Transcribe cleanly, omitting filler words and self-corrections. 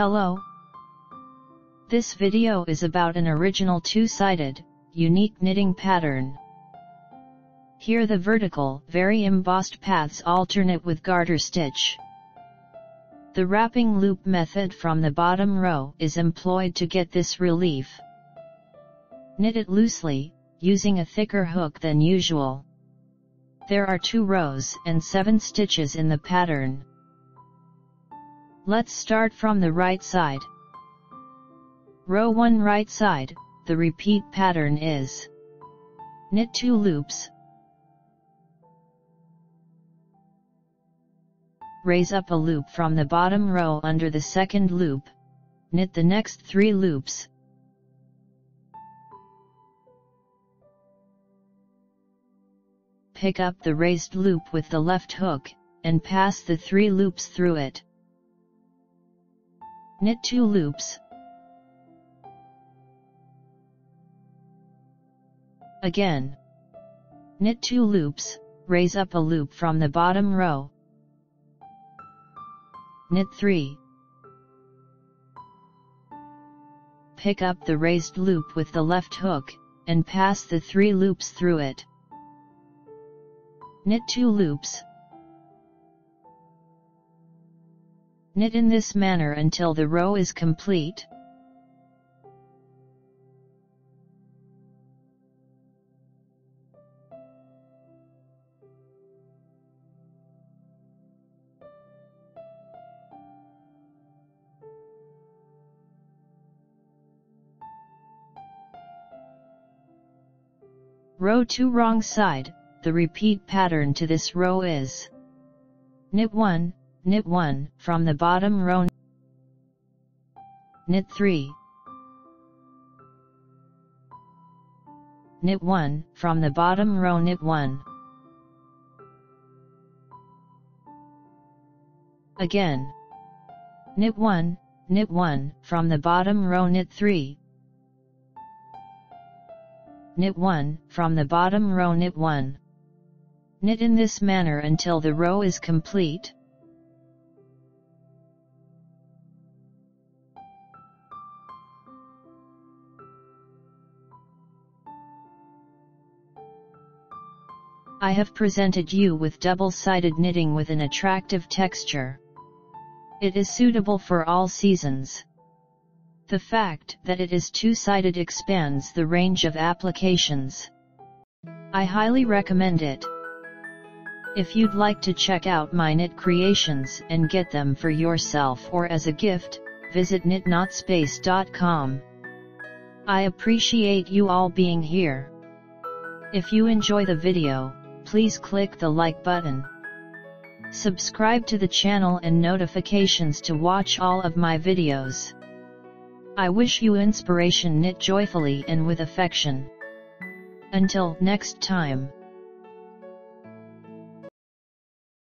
Hello. This video is about an original two-sided, unique knitting pattern. Here the vertical, very embossed paths alternate with garter stitch. The wrapping loop method from the bottom row is employed to get this relief. Knit it loosely, using a thicker hook than usual. There are 2 rows and 7 stitches in the pattern. Let's start from the right side. Row 1 right side, the repeat pattern is knit 2 loops, raise up a loop from the bottom row under the second loop, knit the next 3 loops, pick up the raised loop with the left hook, and pass the 3 loops through it. Knit 2 loops. Again. Knit 2 loops, raise up a loop from the bottom row. Knit 3. Pick up the raised loop with the left hook, and pass the 3 loops through it. Knit 2 loops. Knit in this manner until the row is complete. Row 2 wrong side, the repeat pattern to this row is knit 1, from the bottom row, knit 3, knit 1, from the bottom row, knit 1, again, knit 1, from the bottom row, knit 3, knit 1, from the bottom row, knit 1. Knit in this manner until the row is complete. I have presented you with double-sided knitting with an attractive texture. It is suitable for all seasons. The fact that it is two-sided expands the range of applications. I highly recommend it. If you'd like to check out my knit creations and get them for yourself or as a gift, visit knitnotspace.com. I appreciate you all being here. If you enjoy the video, please click the like button. Subscribe to the channel and notifications to watch all of my videos. I wish you inspiration, knit joyfully and with affection. Until next time.